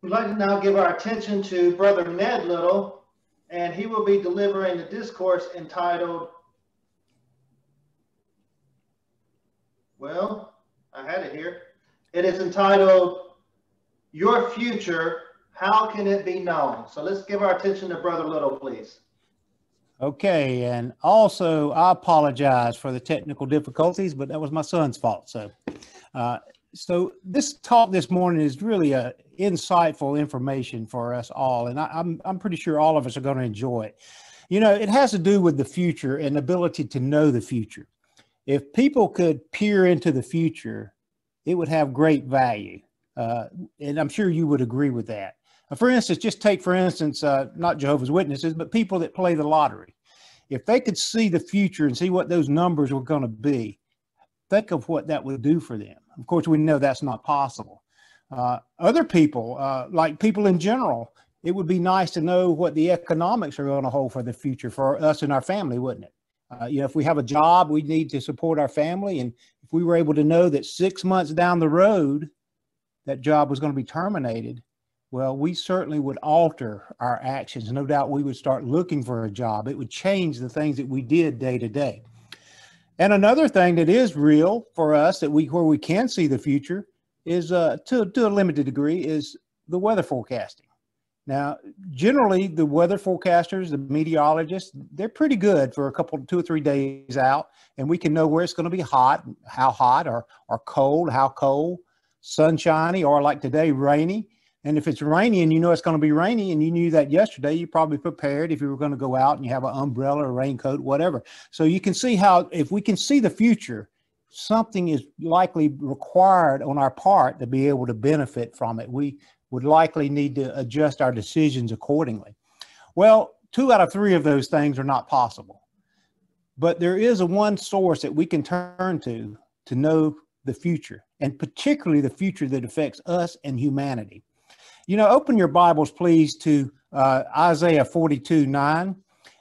We'd like to now give our attention to Brother Ned Little, and he will be delivering the discourse entitled, well, I had it here. It is entitled, Your Future, How Can It Be Known? So let's give our attention to Brother Little, please. Okay, and also I apologize for the technical difficulties, but that was my son's fault. So this talk this morning is really insightful information for us all, and I'm pretty sure all of us are going to enjoy it. You know, it has to do with the future and ability to know the future. If people could peer into the future, it would have great value, and I'm sure you would agree with that. For instance, just take, for instance, not Jehovah's Witnesses, but people that play the lottery. If they could see the future and see what those numbers were going to be, think of what that would do for them. Of course, we know that's not possible. Other people, like people in general, it would be nice to know what the economics are going to hold for the future for us and our family, wouldn't it? You know, if we have a job, we need to support our family. And if we were able to know that 6 months down the road, that job was going to be terminated, well, we certainly would alter our actions. No doubt we would start looking for a job. It would change the things that we did day to day. And another thing that is real for us where we can see the future is to a limited degree is the weather forecasting. Now, generally the weather forecasters, the meteorologists, they're pretty good for 2 or 3 days out, and we can know where it's going to be hot, how hot, or cold, how cold, sunshiny, or like today, rainy. And if it's rainy and you know it's going to be rainy and you knew that yesterday, you probably prepared if you were going to go out and you have an umbrella or raincoat, whatever. So you can see how, if we can see the future, something is likely required on our part to be able to benefit from it. We would likely need to adjust our decisions accordingly. Well, 2 out of 3 of those things are not possible. But there is one source that we can turn to know the future, and particularly the future that affects us and humanity. You know, open your Bibles, please, to Isaiah 42:9.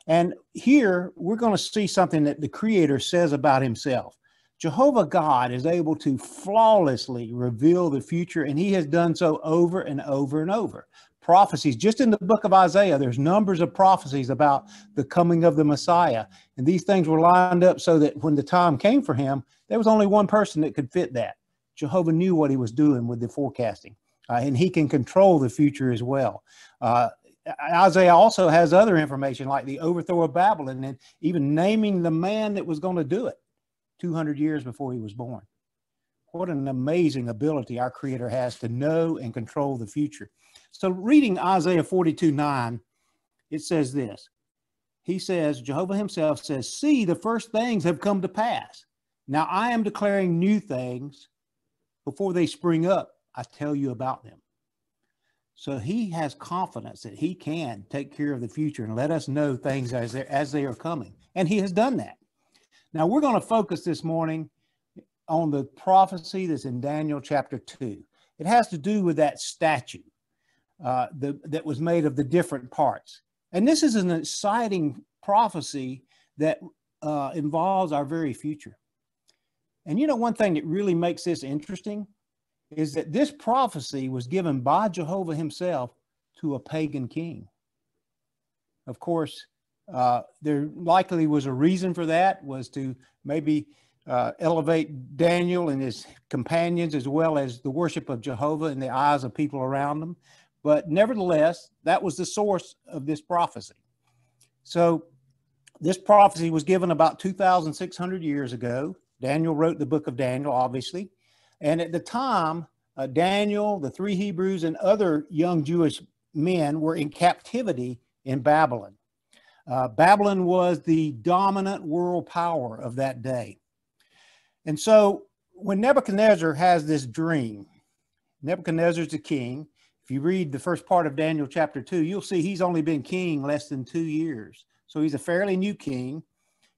And here we're going to see something that the Creator says about himself. Jehovah God is able to flawlessly reveal the future, and he has done so over and over and over. Prophecies, just in the book of Isaiah, there's numbers of prophecies about the coming of the Messiah. And these things were lined up so that when the time came for him, there was only one person that could fit that. Jehovah knew what he was doing with the forecasting. And he can control the future as well. Isaiah also has other information like the overthrow of Babylon and even naming the man that was going to do it 200 years before he was born. What an amazing ability our Creator has to know and control the future. So reading Isaiah 42:9, it says this. He says, Jehovah himself says, see, the first things have come to pass. Now I am declaring new things. Before they spring up, I tell you about them. So he has confidence that he can take care of the future and let us know things as they are coming. And he has done that. Now we're going to focus this morning on the prophecy that's in Daniel chapter 2. It has to do with that statue that was made of the different parts. And this is an exciting prophecy that involves our very future. And you know, one thing that really makes this interesting is that this prophecy was given by Jehovah himself to a pagan king. Of course, there likely was a reason for that, was to maybe elevate Daniel and his companions as well as the worship of Jehovah in the eyes of people around them. But nevertheless, that was the source of this prophecy. So this prophecy was given about 2,600 years ago. Daniel wrote the book of Daniel, obviously. And at the time, Daniel, the 3 Hebrews, and other young Jewish men were in captivity in Babylon. Babylon was the dominant world power of that day. And so when Nebuchadnezzar has this dream, Nebuchadnezzar's the king. If you read the first part of Daniel chapter 2, you'll see he's only been king less than 2 years. So he's a fairly new king.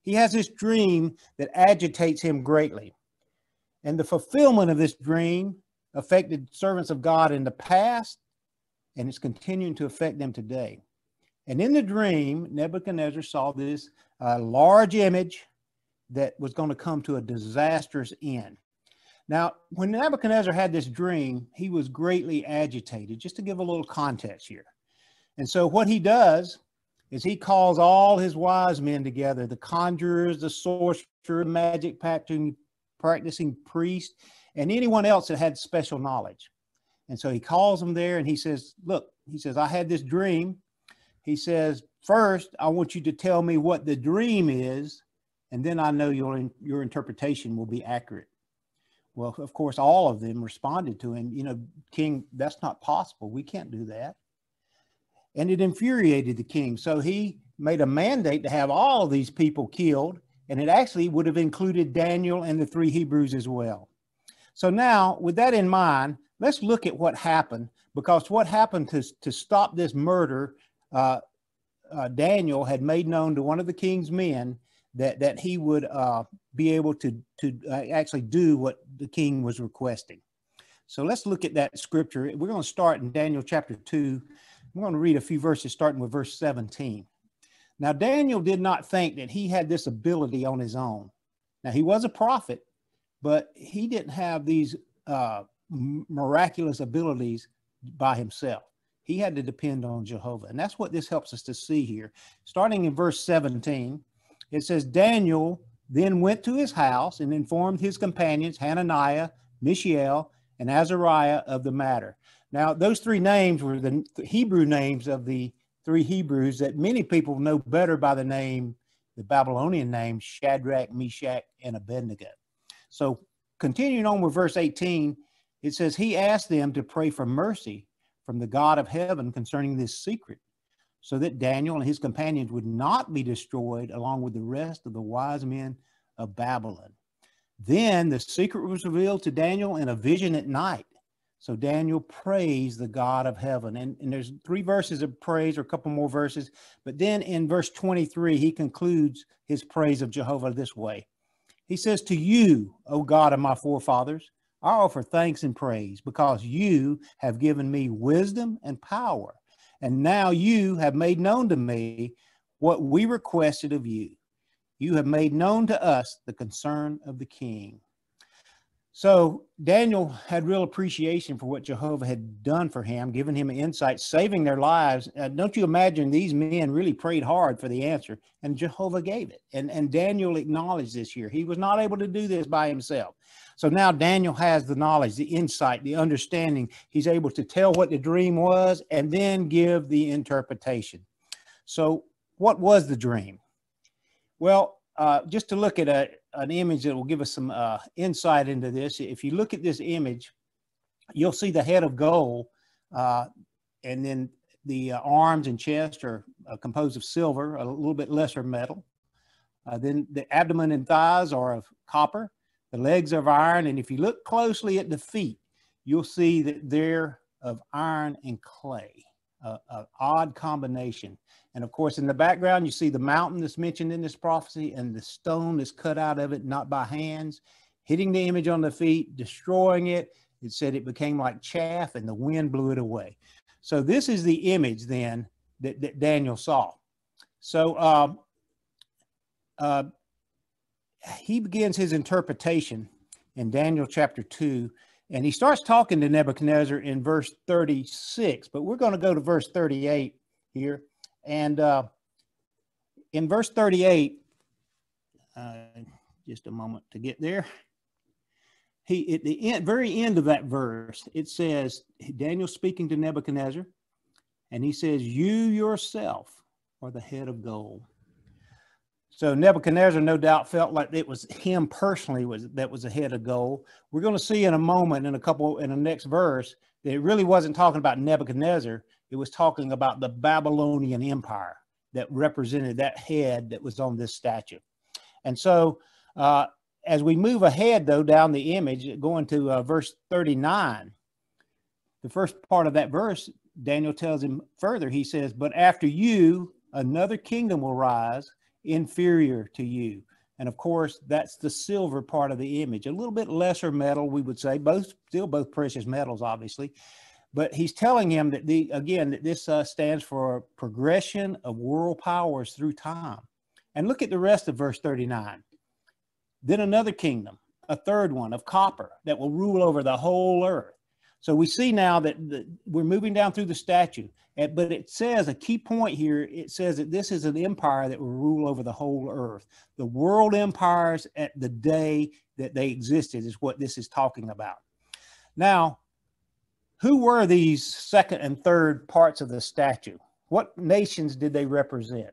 He has this dream that agitates him greatly. And the fulfillment of this dream affected servants of God in the past, and it's continuing to affect them today. And in the dream, Nebuchadnezzar saw this large image that was going to come to a disastrous end. Now, when Nebuchadnezzar had this dream, he was greatly agitated, just to give a little context here. And so what he does is he calls all his wise men together, the conjurers, the sorcerers, magic practicing priests, and anyone else that had special knowledge. And so he calls them there and he says, look, he says, I had this dream. He says, first, I want you to tell me what the dream is, and then I know your interpretation will be accurate. Well, of course, all of them responded to him, King, that's not possible. We can't do that. And it infuriated the king. So he made a mandate to have all of these people killed, and it actually would have included Daniel and the 3 Hebrews as well. So now, with that in mind, let's look at what happened, because what happened to stop this murder, Daniel had made known to one of the king's men that he would be able to actually do what the king was requesting. So let's look at that scripture. We're going to start in Daniel chapter 2. We're going to read a few verses starting with verse 17. Now, Daniel did not think that he had this ability on his own. Now, he was a prophet, but he didn't have these miraculous abilities by himself. He had to depend on Jehovah. And that's what this helps us to see here. Starting in verse 17, it says, Daniel then went to his house and informed his companions, Hananiah, Mishael, and Azariah, of the matter. Now, those 3 names were the Hebrew names of the 3 Hebrews that many people know better by the Babylonian name, Shadrach, Meshach, and Abednego. So continuing on with verse 18, it says, he asked them to pray for mercy from the God of heaven concerning this secret, so that Daniel and his companions would not be destroyed along with the rest of the wise men of Babylon. Then the secret was revealed to Daniel in a vision at night. So Daniel praised the God of heaven. And there's 3 verses of praise, or a couple more verses. But then in verse 23, he concludes his praise of Jehovah this way. He says, to you, O God of my forefathers, I offer thanks and praise, because you have given me wisdom and power. And now you have made known to me what we requested of you. You have made known to us the concern of the king. So Daniel had real appreciation for what Jehovah had done for him, giving him insight, saving their lives. Don't you imagine, these men really prayed hard for the answer, and Jehovah gave it. And Daniel acknowledged this here. He was not able to do this by himself. So now Daniel has the knowledge, the insight, the understanding. He able to tell what the dream was and then give the interpretation. So what was the dream? Well, just to look at an image that will give us some insight into this. If you look at this image, you'll see the head of gold, and then the arms and chest are composed of silver, a little bit lesser metal. Then the abdomen and thighs are of copper, the legs are of iron, and if you look closely at the feet, you'll see that they're of iron and clay, an odd combination. And of course, in the background, you see the mountain that's mentioned in this prophecy, and the stone that's cut out of it, not by hands, hitting the image on the feet, destroying it. It said it became like chaff, and the wind blew it away. So this is the image then that Daniel saw. So he begins his interpretation in Daniel chapter 2, and he starts talking to Nebuchadnezzar in verse 36, but we're going to go to verse 38 here. And in verse 38, just a moment to get there. At the very end of that verse, it says, Daniel speaking to Nebuchadnezzar, and he says, you yourself are the head of gold. So Nebuchadnezzar no doubt felt like it was him personally that was the head of gold. We're going to see in a moment, in the next verse, that it really wasn't talking about Nebuchadnezzar. It was talking about the Babylonian Empire that represented that head that was on this statue. And so as we move ahead, though, down the image, going to verse 39, the first part of that verse, Daniel tells him further. He says, but after you, another kingdom will rise, inferior to you. And of course, that's the silver part of the image, a little bit lesser metal, we would say, still both precious metals, obviously. But he's telling him that that this stands for progression of world powers through time. And look at the rest of verse 39. Then another kingdom, a third one of copper that will rule over the whole earth. So we see now that we're moving down through the statue, but it says a key point here. It says that this is an empire that will rule over the whole earth. The world empires at the day that they existed is what this is talking about. Now, who were these second and third parts of the statue? What nations did they represent?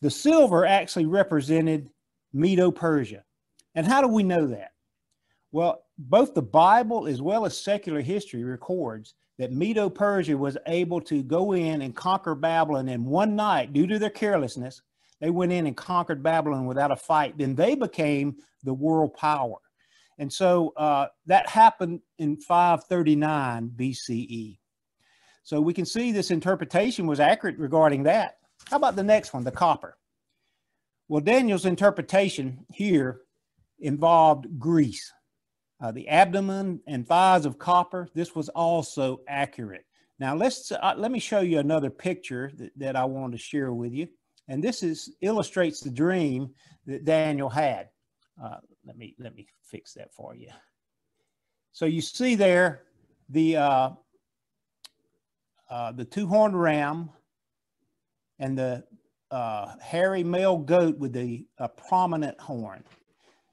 The silver actually represented Medo-Persia. And how do we know that? Well, both the Bible as well as secular history records that Medo-Persia was able to go in and conquer Babylon in one night due to their carelessness. They went in and conquered Babylon without a fight. Then they became the world power. And so that happened in 539 BCE. So we can see this interpretation was accurate regarding that. How about the next one, the copper? Well, Daniel's interpretation here involved Greece. The abdomen and thighs of copper, this was also accurate. Now let me show you another picture that I want to share with you. And this illustrates the dream that Daniel had. Let me fix that for you. So you see there the two-horned ram and the hairy male goat with the prominent horn.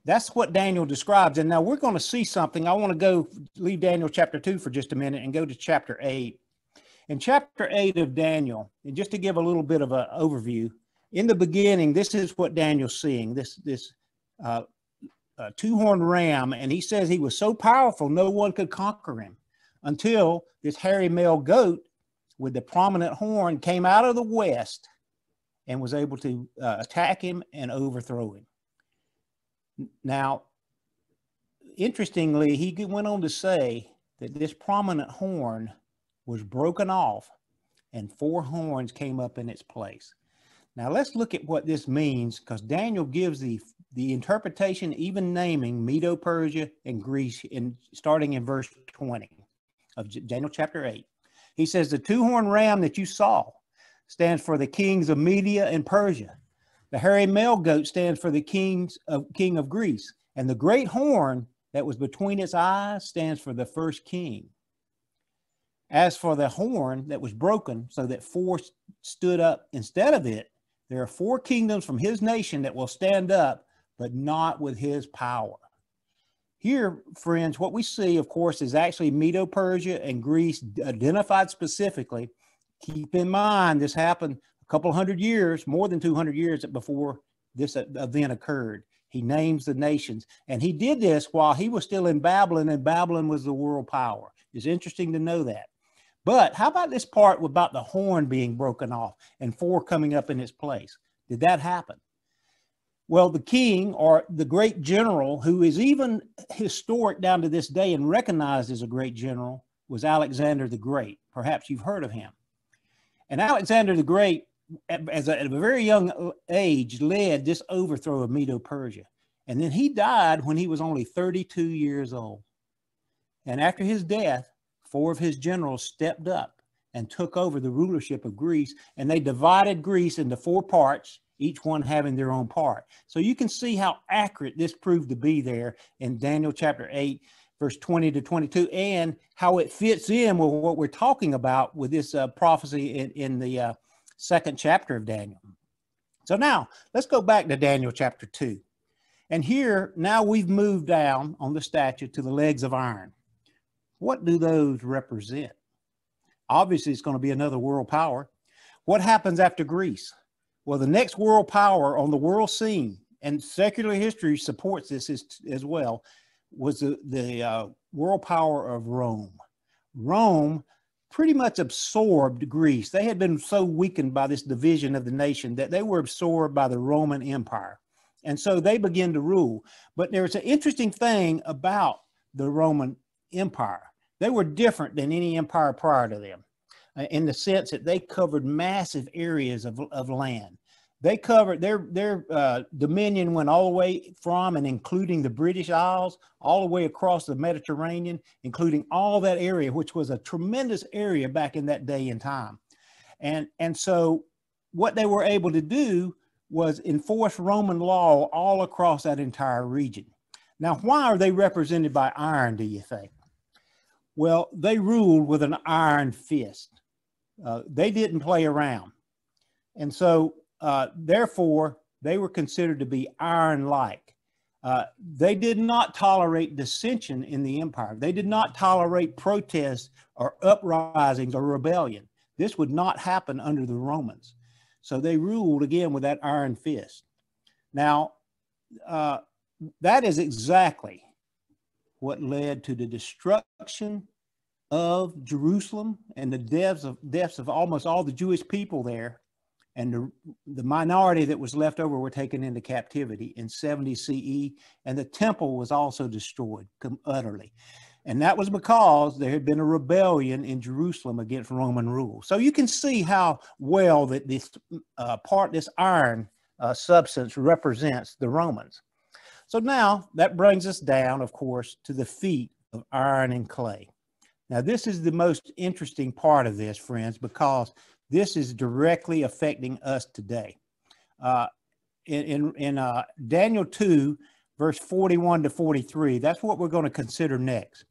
That's what Daniel describes. And now we're going to see something. I want to leave Daniel chapter 2 for just a minute and go to chapter 8. In chapter 8 of Daniel, and just to give a little bit of an overview, in the beginning, this is what Daniel's seeing, this two-horned ram, and he says he was so powerful no one could conquer him until this hairy male goat with the prominent horn came out of the west and was able to attack him and overthrow him. Now, interestingly, he went on to say that this prominent horn was broken off and 4 horns came up in its place. Now, let's look at what this means, because Daniel gives the interpretation, even naming Medo-Persia and Greece, starting in verse 20 of Daniel chapter 8. He says, the two-horned ram that you saw stands for the kings of Media and Persia. The hairy male goat stands for the king of Greece. And the great horn that was between its eyes stands for the first king. As for the horn that was broken so that 4 stood up instead of it, there are 4 kingdoms from his nation that will stand up, but not with his power. Here, friends, what we see, of course, is actually Medo-Persia and Greece identified specifically. Keep in mind, this happened a couple hundred years, more than 200 years before this event occurred. He names the nations, and he did this while he was still in Babylon, and Babylon was the world power. It's interesting to know that. But how about this part about the horn being broken off and 4 coming up in its place? Did that happen? Well, the king, or the great general, who is even historic down to this day and recognized as a great general, was Alexander the Great. Perhaps you've heard of him. And Alexander the Great, at a very young age, led this overthrow of Medo-Persia. And then he died when he was only 32 years old. And after his death, 4 of his generals stepped up and took over the rulership of Greece, and they divided Greece into 4 parts, each one having their own part. So you can see how accurate this proved to be there in Daniel chapter 8, verse 20 to 22, and how it fits in with what we're talking about with this prophecy in the 2nd chapter of Daniel. So now let's go back to Daniel chapter 2. And here, now we've moved down on the statue to the legs of iron. What do those represent? Obviously, it's going to be another world power. What happens after Greece? Well, the next world power on the world scene, and secular history supports this as well, was the world power of Rome. Rome pretty much absorbed Greece. They had been so weakened by this division of the nation that they were absorbed by the Roman Empire. And so they began to rule. But there's an interesting thing about the Roman Empire. They were different than any empire prior to them in the sense that they covered massive areas of land. They covered their dominion went all the way from and including the British Isles, all the way across the Mediterranean, including all that area, which was a tremendous area back in that day and time. And so what they were able to do was enforce Roman law all across that entire region. Now, why are they represented by iron, do you think? Well, they ruled with an iron fist. They didn't play around. And so, therefore, they were considered to be iron-like. They did not tolerate dissension in the empire. They did not tolerate protests or uprisings or rebellion. This would not happen under the Romans. So they ruled, again, with that iron fist. Now, that is exactly what led to the destruction of Jerusalem and the deaths of almost all the Jewish people there. And the minority that was left over were taken into captivity in 70 CE, and the temple was also destroyed utterly. And that was because there had been a rebellion in Jerusalem against Roman rule. So you can see how well that this iron substance represents the Romans. So now that brings us down, of course, to the feet of iron and clay. Now, this is the most interesting part of this, friends, because this is directly affecting us today. In Daniel 2, verse 41 to 43, that's what we're going to consider next.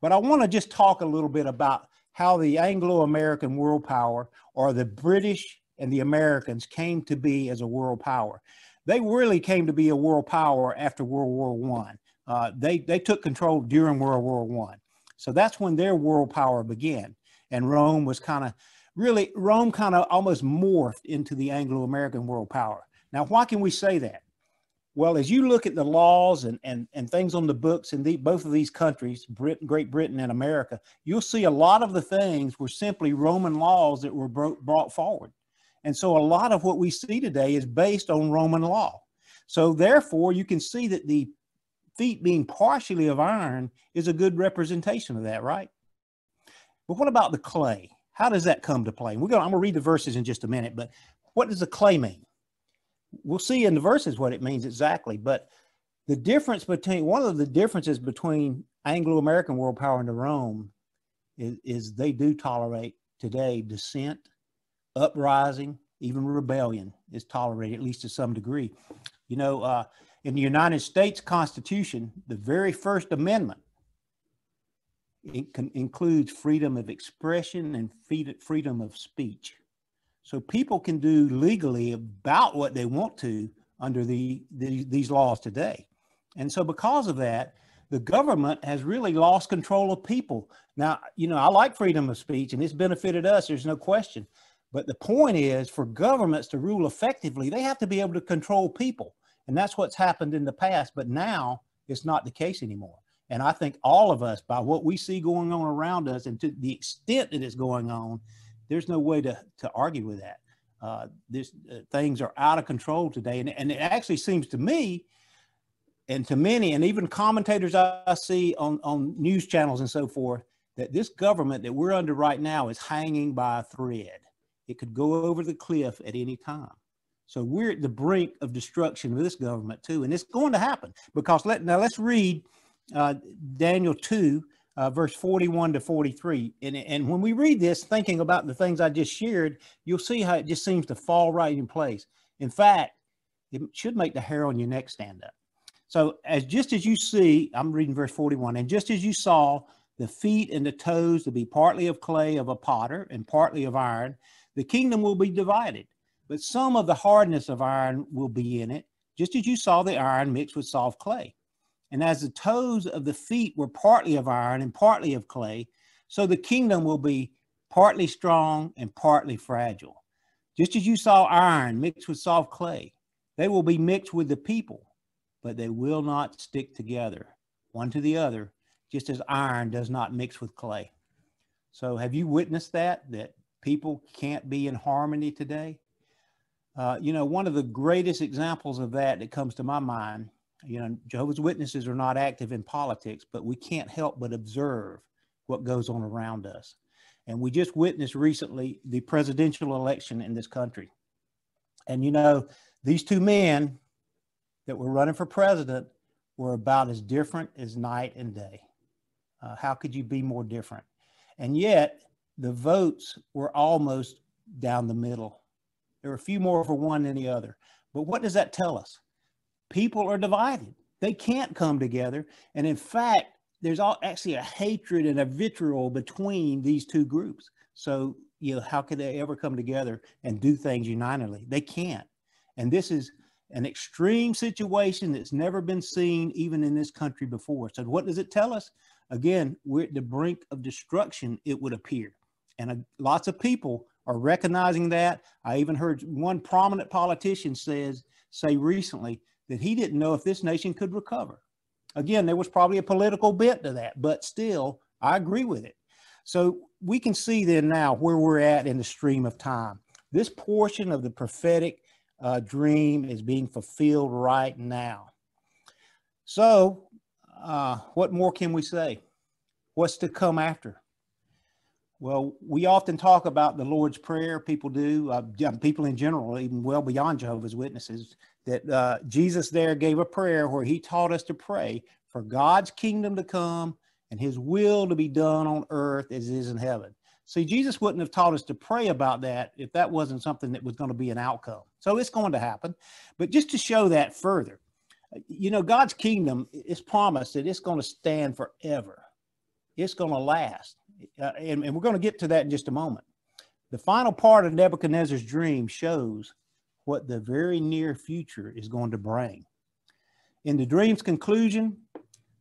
But I want to just talk a little bit about how the Anglo-American world power, or the British and the Americans, came to be as a world power. They really came to be a world power after World War I. They took control during World War I. So that's when their world power began. And Rome was Rome kind of almost morphed into the Anglo-American world power. Now, why can we say that? Well, as you look at the laws and things on the books in both of these countries, Great Britain and America, you'll see a lot of the things were simply Roman laws that were brought forward. And so a lot of what we see today is based on Roman law. So therefore, you can see that the feet being partially of iron is a good representation of that, right? But what about the clay? How does that come to play? I'm going to read the verses in just a minute, but what does the clay mean? We'll see in the verses what it means exactly, but one of the differences between Anglo-American world power and the Rome is they do tolerate today dissent, uprising, even rebellion is tolerated, at least to some degree. You know, in the United States Constitution, the very first amendment, it includes freedom of expression and freedom of speech. So people can do legally about what they want to under these laws today. And so because of that, the government has really lost control of people. Now, you know, I like freedom of speech and it's benefited us, there's no question. But the point is, for governments to rule effectively, they have to be able to control people. And that's what's happened in the past, but now it's not the case anymore. And I think all of us, by what we see going on around us and to the extent that it's going on, there's no way to argue with that. Things are out of control today. And it actually seems to me and to many, and even commentators I see on news channels and so forth, that this government that we're under right now is hanging by a thread. It could go over the cliff at any time. So we're at the brink of destruction of this government too. And it's going to happen because let's read Daniel 2, verse 41 to 43. And when we read this, thinking about the things I just shared, you'll see how it just seems to fall right in place. In fact, it should make the hair on your neck stand up. So just as you see, I'm reading verse 41, and just as you saw the feet and the toes to be partly of clay of a potter and partly of iron, the kingdom will be divided, but some of the hardness of iron will be in it, just as you saw the iron mixed with soft clay. And as the toes of the feet were partly of iron and partly of clay, so the kingdom will be partly strong and partly fragile. Just as you saw iron mixed with soft clay, they will be mixed with the people, but they will not stick together, one to the other, just as iron does not mix with clay. So have you witnessed that people can't be in harmony today? You know, one of the greatest examples of that comes to my mind, you know, Jehovah's Witnesses are not active in politics, but we can't help but observe what goes on around us. And we just witnessed recently the presidential election in this country. And, you know, these two men that were running for president were about as different as night and day. How could you be more different? And yet the votes were almost down the middle. There were a few more for one than the other. But what does that tell us? People are divided. They can't come together. And in fact, there's actually a hatred and a vitriol between these two groups. So, how could they ever come together and do things unitedly? They can't. And this is an extreme situation that's never been seen even in this country before. So what does it tell us? Again, we're at the brink of destruction, it would appear. And lots of people are recognizing that. I even heard one prominent politician say recently that he didn't know if this nation could recover. Again, there was probably a political bent to that, but still, I agree with it. So we can see then now where we're at in the stream of time. This portion of the prophetic dream is being fulfilled right now. So what more can we say? What's to come after? Well, we often talk about the Lord's Prayer. People do, people in general, even well beyond Jehovah's Witnesses, that Jesus there gave a prayer where he taught us to pray for God's kingdom to come and his will to be done on earth as it is in heaven. See, Jesus wouldn't have taught us to pray about that if that wasn't something that was going to be an outcome. So it's going to happen. But just to show that further, God's kingdom is promised that it's going to stand forever. It's going to last. And we're going to get to that in just a moment. The final part of Nebuchadnezzar's dream shows what the very near future is going to bring. In the dream's conclusion,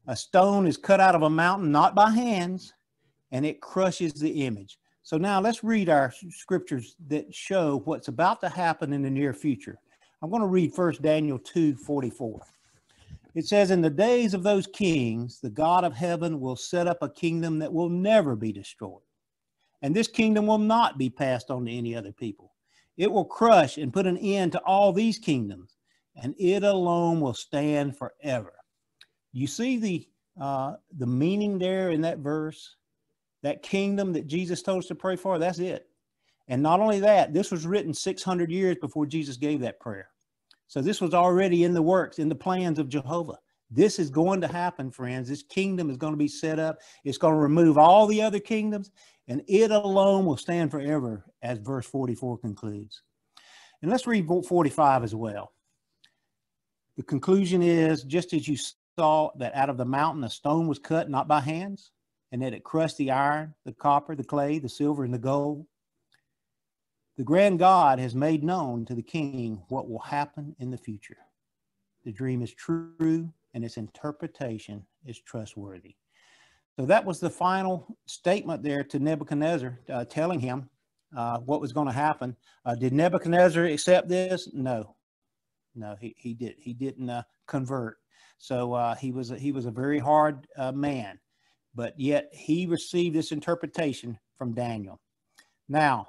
a stone is cut out of a mountain, not by hands, and it crushes the image. So now let's read our scriptures that show what's about to happen in the near future. I'm going to read first Daniel 2:44. It says, in the days of those kings, the God of heaven will set up a kingdom that will never be destroyed. And this kingdom will not be passed on to any other people. It will crush and put an end to all these kingdoms, and it alone will stand forever. You see the meaning there in that verse? That kingdom that Jesus told us to pray for, that's it. And not only that, this was written 600 years before Jesus gave that prayer. So this was already in the works, in the plans of Jehovah. This is going to happen, friends. This kingdom is going to be set up. It's going to remove all the other kingdoms, and it alone will stand forever, as verse 44 concludes. And let's read 45 as well. The conclusion is, just as you saw that out of the mountain a stone was cut, not by hands, and that it crushed the iron, the copper, the clay, the silver, and the gold, the grand God has made known to the king what will happen in the future. The dream is true, and its interpretation is trustworthy. So that was the final statement there to Nebuchadnezzar, telling him what was going to happen. Did Nebuchadnezzar accept this? No, he didn't convert. So he was a very hard man, but yet he received this interpretation from Daniel. Now,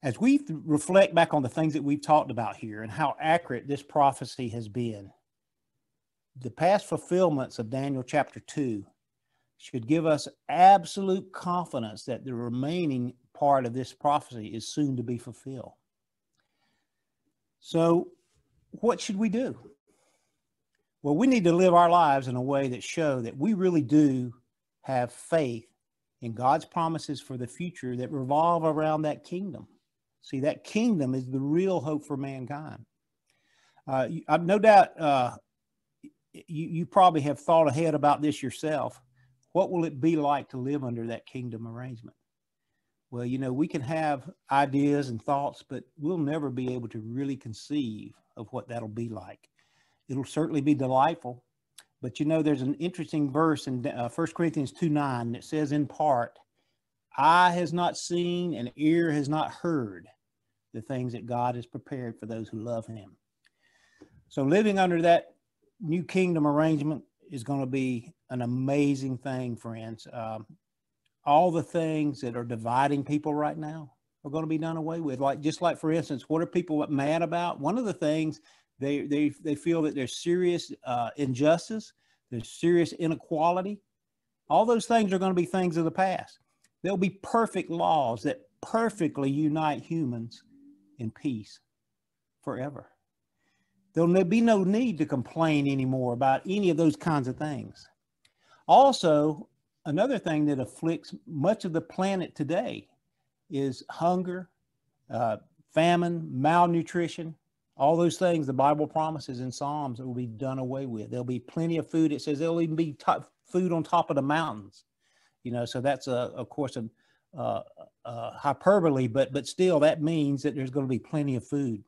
as we reflect back on the things that we've talked about here and how accurate this prophecy has been, the past fulfillments of Daniel chapter 2 should give us absolute confidence that the remaining part of this prophecy is soon to be fulfilled. So what should we do? Well, we need to live our lives in a way that show that we really do have faith in God's promises for the future that revolve around that kingdom. See, that kingdom is the real hope for mankind. I've no doubt you probably have thought ahead about this yourself. What will it be like to live under that kingdom arrangement? Well, we can have ideas and thoughts, but we'll never be able to really conceive of what that'll be like. It'll certainly be delightful, but there's an interesting verse in 1 Corinthians 2:9 that says in part, eye has not seen and ear has not heard the things that God has prepared for those who love him. So living under that new kingdom arrangement is going to be an amazing thing, friends. All the things that are dividing people right now are going to be done away with. Just like, for instance, what are people mad about? One of the things they feel that there's serious injustice, there's serious inequality. All those things are going to be things of the past. There'll be perfect laws that perfectly unite humans in peace forever. There'll be no need to complain anymore about any of those kinds of things. Also, another thing that afflicts much of the planet today is hunger, famine, malnutrition, All those things the Bible promises in Psalms that will be done away with. There'll be plenty of food. It says there'll even be food on top of the mountains. You know, so that's of course a hyperbole, but still that means that there's going to be plenty of food.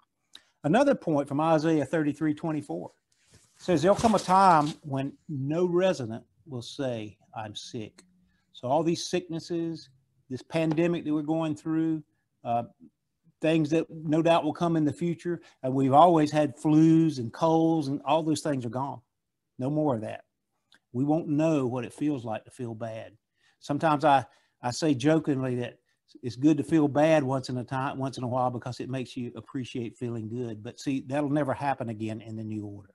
Another point from Isaiah 33:24 says there'll come a time when no resident will say, I'm sick. So all these sicknesses, this pandemic that we're going through, things that no doubt will come in the future. And we've always had flus and colds, and all those things are gone. No more of that. We won't know what it feels like to feel bad. Sometimes I say jokingly that it's good to feel bad once in a while because it makes you appreciate feeling good. But see, that'll never happen again in the new order.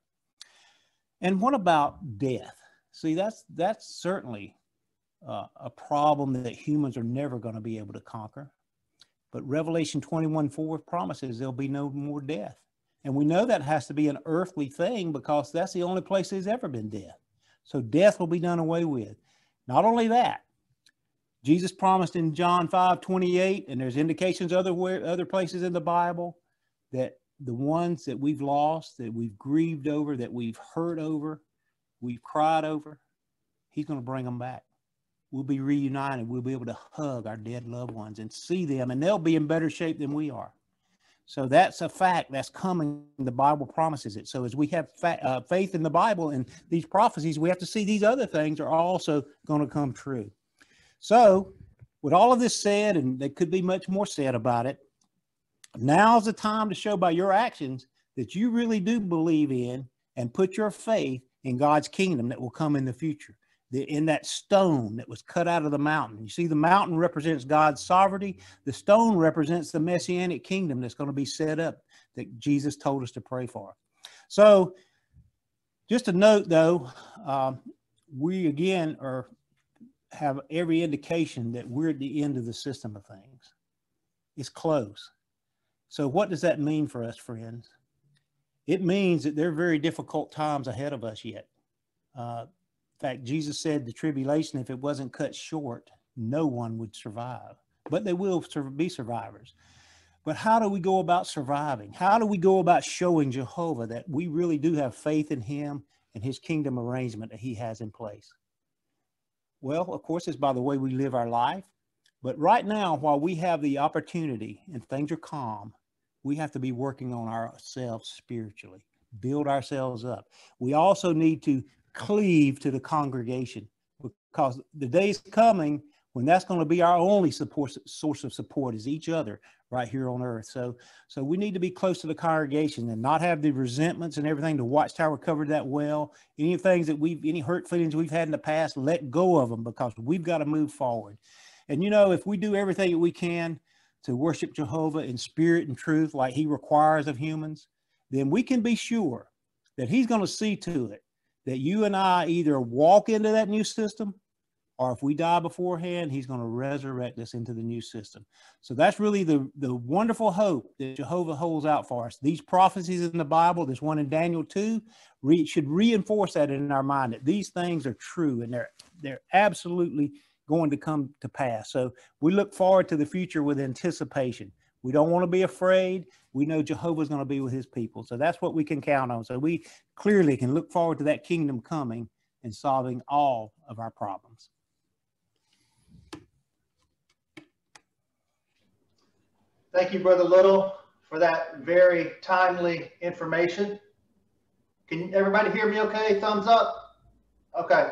And what about death? See, that's certainly a problem that humans are never going to be able to conquer. But Revelation 21:4 promises there'll be no more death. And we know that has to be an earthly thing because that's the only place there's ever been death. So death will be done away with. Not only that, Jesus promised in John 5:28, and there's indications other places in the Bible, that the ones that we've lost, that we've grieved over, that we've hurt over, we've cried over, he's going to bring them back. We'll be reunited. We'll be able to hug our dead loved ones and see them, and they'll be in better shape than we are. So that's a fact that's coming. The Bible promises it. So as we have faith in the Bible and these prophecies, we have to see these other things are also going to come true. So with all of this said, and there could be much more said about it, now's the time to show by your actions that you really do believe in and put your faith in God's kingdom that will come in the future. In that stone that was cut out of the mountain. You see, the mountain represents God's sovereignty. The stone represents the messianic kingdom that's going to be set up that Jesus told us to pray for. So just a note, though, we again have every indication that we're at the end of the system of things. It's close. So what does that mean for us, friends? It means that there are very difficult times ahead of us yet. In fact, Jesus said the tribulation, if it wasn't cut short, no one would survive. But they will be survivors. But how do we go about surviving? How do we go about showing Jehovah that we really do have faith in him and his kingdom arrangement that he has in place? Well, of course, it's by the way we live our life. But right now, while we have the opportunity and things are calm, we have to be working on ourselves spiritually, build ourselves up. We also need to cleave to the congregation, because the day's coming when that's going to be our only source of support is each other right here on earth. So we need to be close to the congregation and not have the resentments and everything. The Watchtower covered that well. Any hurt feelings we've had in the past, let go of them, because we've got to move forward. And you know, if we do everything that we can to worship Jehovah in spirit and truth like he requires of humans, then we can be sure that he's going to see to it that you and I either walk into that new system, or if we die beforehand, he's going to resurrect us into the new system. So that's really the wonderful hope that Jehovah holds out for us. These prophecies in the Bible, this one in Daniel 2, should reinforce that in our mind, that these things are true and they're absolutely going to come to pass. So we look forward to the future with anticipation. We don't want to be afraid. We know Jehovah's going to be with his people. So that's what we can count on. So we clearly can look forward to that kingdom coming and solving all of our problems. Thank you, Brother Little, for that very timely information. Can everybody hear me okay? Thumbs up? Okay.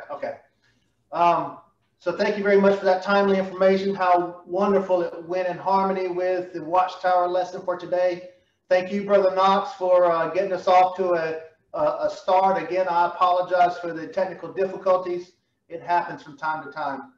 So thank you very much for that timely information. How wonderful it went in harmony with the Watchtower lesson for today. Thank you, Brother Knox, for getting us off to a start. Again, I apologize for the technical difficulties. It happens from time to time.